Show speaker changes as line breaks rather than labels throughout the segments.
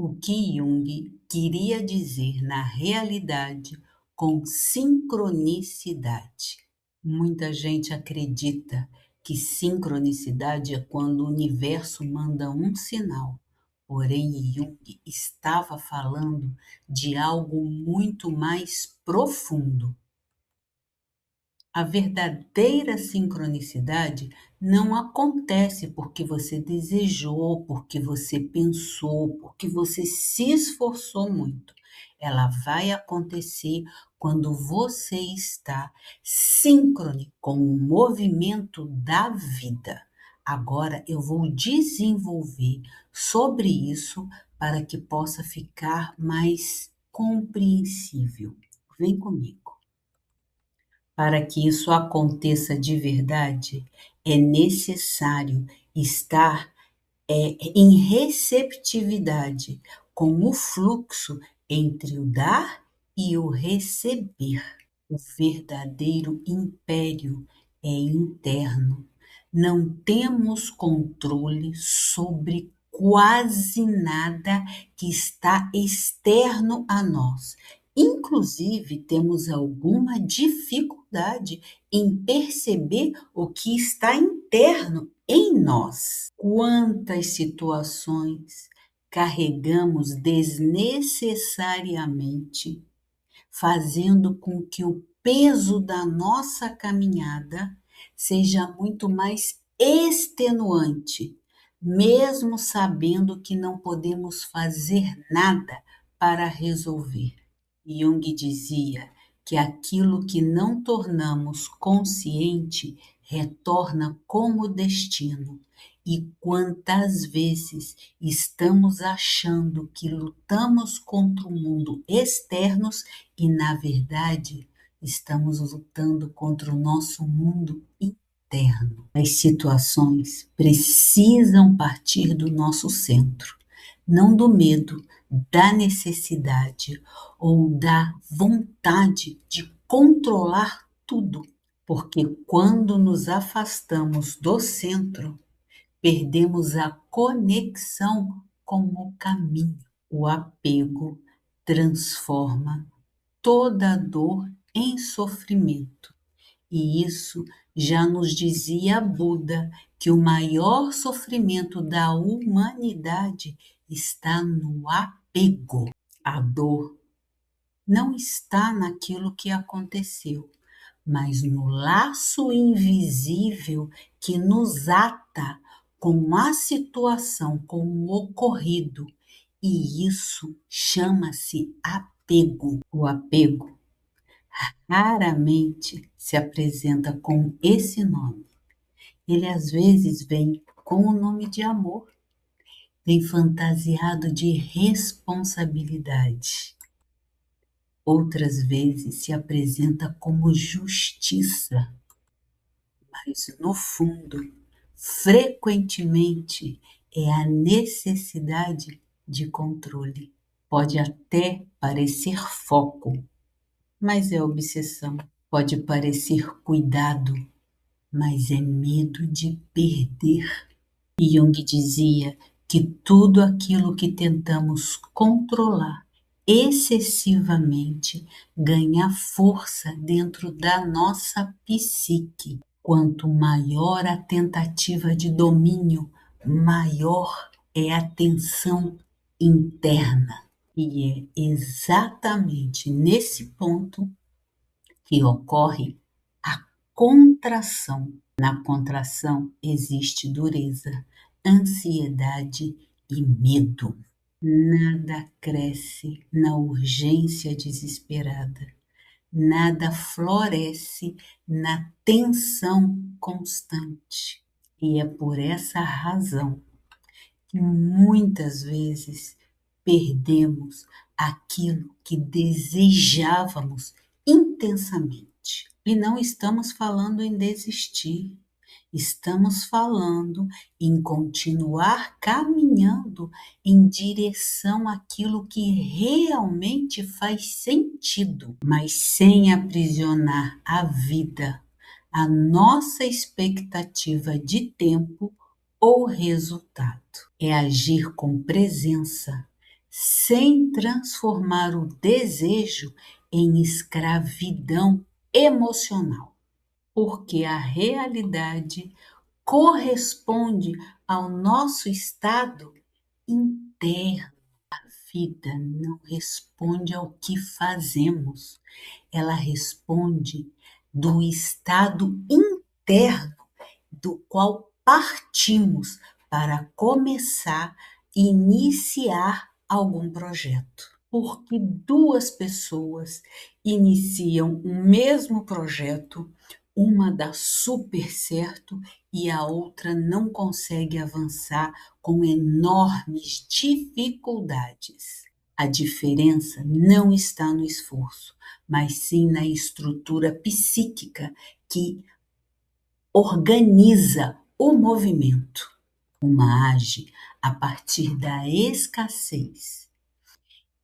O que Jung queria dizer na realidade com sincronicidade. Muita gente acredita que sincronicidade é quando o universo manda um sinal. Porém, Jung estava falando de algo muito mais profundo. A verdadeira sincronicidade não acontece porque você desejou, porque você pensou, porque você se esforçou muito. Ela vai acontecer quando você está síncrone com o movimento da vida. Agora eu vou desenvolver sobre isso para que possa ficar mais compreensível. Vem comigo. Para que isso aconteça de verdade, é necessário estar em receptividade com o fluxo entre o dar e o receber. O verdadeiro império é interno. Não temos controle sobre quase nada que está externo a nós. Inclusive, temos alguma dificuldade em perceber o que está interno em nós. Quantas situações carregamos desnecessariamente, fazendo com que o peso da nossa caminhada seja muito mais extenuante, mesmo sabendo que não podemos fazer nada para resolver. Jung dizia que aquilo que não tornamos consciente retorna como destino. E quantas vezes estamos achando que lutamos contra o mundo externos e, na verdade, estamos lutando contra o nosso mundo interno. As situações precisam partir do nosso centro, não do medo, da necessidade ou da vontade de controlar tudo. Porque quando nos afastamos do centro, perdemos a conexão com o caminho. O apego transforma toda dor em sofrimento. E isso já nos dizia Buda, que o maior sofrimento da humanidade está no apego. A dor não está naquilo que aconteceu, mas no laço invisível que nos ata com a situação, com o ocorrido. E isso chama-se apego. O apego raramente se apresenta com esse nome. Ele às vezes vem com o nome de amor, vem fantasiado de responsabilidade. Outras vezes se apresenta como justiça, mas no fundo, frequentemente é a necessidade de controle. Pode até parecer foco, mas é obsessão. Pode parecer cuidado, mas é medo de perder. Jung dizia que tudo aquilo que tentamos controlar excessivamente ganha força dentro da nossa psique. Quanto maior a tentativa de domínio, maior é a tensão interna. E é exatamente nesse ponto que ocorre a contração. Na contração existe dureza, ansiedade e medo. Nada cresce na urgência desesperada. Nada floresce na tensão constante. E é por essa razão que muitas vezes perdemos aquilo que desejávamos intensamente. E não estamos falando em desistir, estamos falando em continuar caminhando em direção àquilo que realmente faz sentido, mas sem aprisionar a vida, a nossa expectativa de tempo ou resultado. É agir com presença, sem transformar o desejo em escravidão emocional, porque a realidade corresponde ao nosso estado interno. A vida não responde ao que fazemos, ela responde do estado interno do qual partimos para começar e iniciar algum projeto. Porque duas pessoas iniciam o mesmo projeto, uma dá super certo e a outra não consegue avançar com enormes dificuldades. A diferença não está no esforço, mas sim na estrutura psíquica que organiza o movimento. Uma age a partir da escassez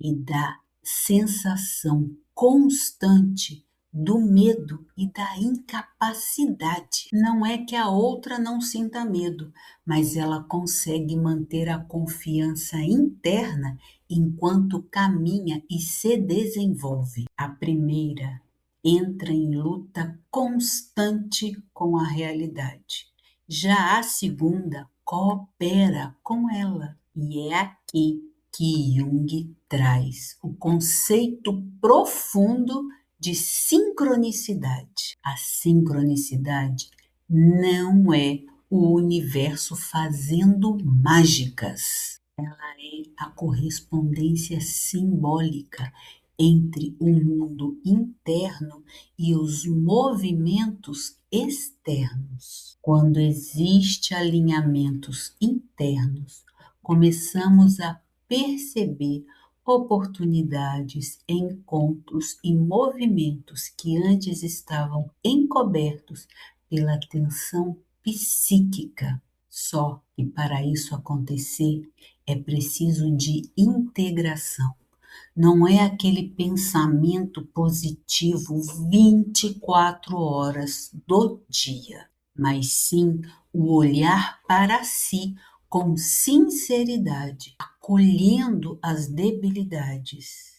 e da sensação constante do medo e da incapacidade. Não é que a outra não sinta medo, mas ela consegue manter a confiança interna enquanto caminha e se desenvolve. A primeira entra em luta constante com a realidade. Já a segunda coopera com ela. E é aqui que Jung traz o conceito profundo de sincronicidade. A sincronicidade não é o universo fazendo mágicas. Ela é a correspondência simbólica entre o mundo interno e os movimentos externos. Quando existe alinhamentos internos, começamos a perceber oportunidades, encontros e movimentos que antes estavam encobertos pela tensão psíquica. Só que para isso acontecer é preciso de integração. Não é aquele pensamento positivo 24 horas do dia, mas sim o olhar para si com sinceridade, acolhendo as debilidades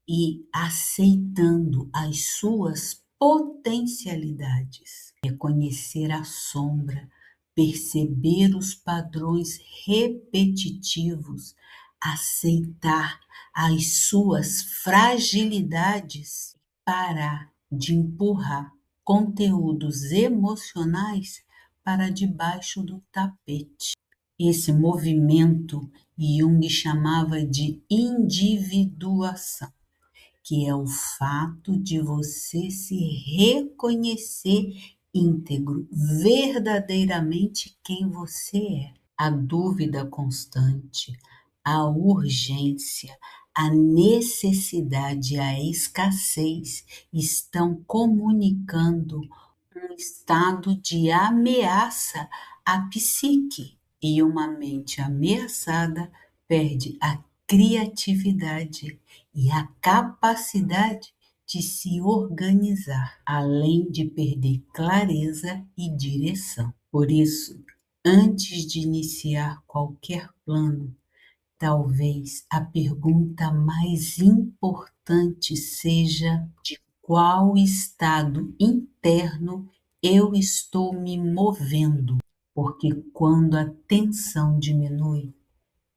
e aceitando as suas potencialidades. Reconhecer a sombra, perceber os padrões repetitivos, aceitar as suas fragilidades, parar de empurrar conteúdos emocionais para debaixo do tapete. Esse movimento Jung chamava de individuação, que é o fato de você se reconhecer íntegro, verdadeiramente quem você é. A dúvida constante, a urgência, a necessidade, a escassez estão comunicando um estado de ameaça à psique. E uma mente ameaçada perde a criatividade e a capacidade de se organizar, além de perder clareza e direção. Por isso, antes de iniciar qualquer plano, talvez a pergunta mais importante seja: de qual estado interno eu estou me movendo? Porque quando a tensão diminui,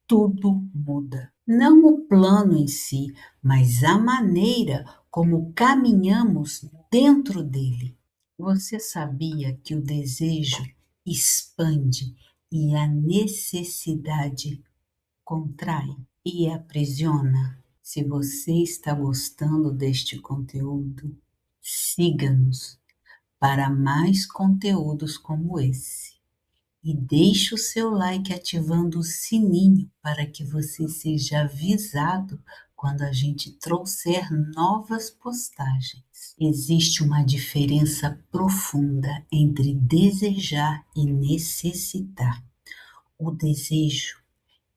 tudo muda. Não o plano em si, mas a maneira como caminhamos dentro dele. Você sabia que o desejo expande e a necessidade contrai e aprisiona? Se você está gostando deste conteúdo, siga-nos para mais conteúdos como esse. E deixe o seu like ativando o sininho para que você seja avisado quando a gente trouxer novas postagens. Existe uma diferença profunda entre desejar e necessitar. O desejo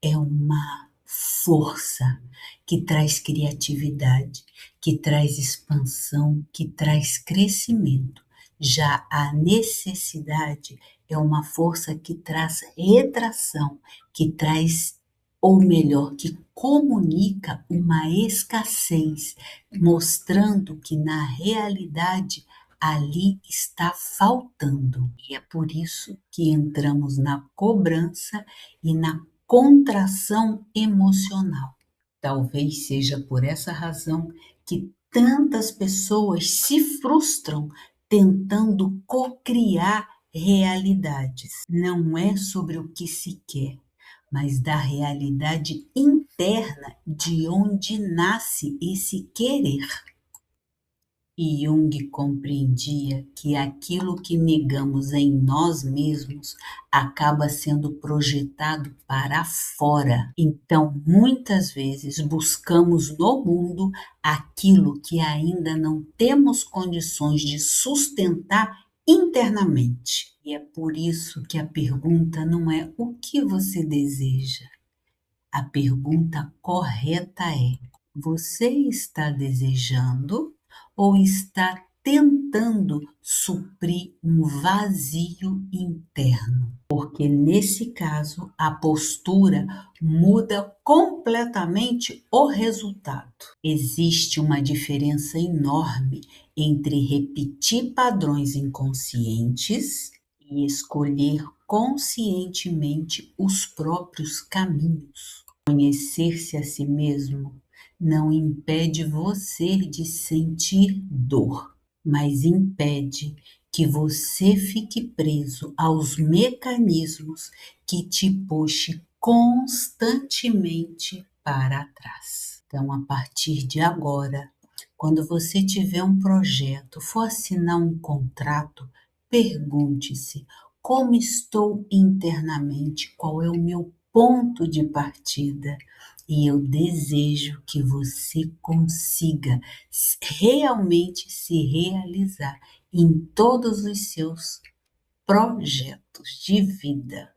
é uma força que traz criatividade, que traz expansão, que traz crescimento. Já a necessidade é uma força que traz retração, que traz ou melhor, que comunica uma escassez, mostrando que na realidade ali está faltando. E é por isso que entramos na cobrança e na contração emocional. Talvez seja por essa razão que tantas pessoas se frustram tentando cocriar realidades. Não é sobre o que se quer, mas da realidade interna de onde nasce esse querer. E Jung compreendia que aquilo que negamos em nós mesmos acaba sendo projetado para fora. Então, muitas vezes buscamos no mundo aquilo que ainda não temos condições de sustentar internamente. E é por isso que a pergunta não é o que você deseja. A pergunta correta é: você está desejando ou está tentando suprir um vazio interno? Porque nesse caso, a postura muda completamente o resultado. Existe uma diferença enorme entre repetir padrões inconscientes e escolher conscientemente os próprios caminhos. Conhecer-se a si mesmo não impede você de sentir dor, mas impede que você fique preso aos mecanismos que te puxem constantemente para trás. Então, a partir de agora, quando você tiver um projeto, for assinar um contrato, pergunte-se: como estou internamente? Qual é o meu ponto de partida? E eu desejo que você consiga realmente se realizar em todos os seus projetos de vida.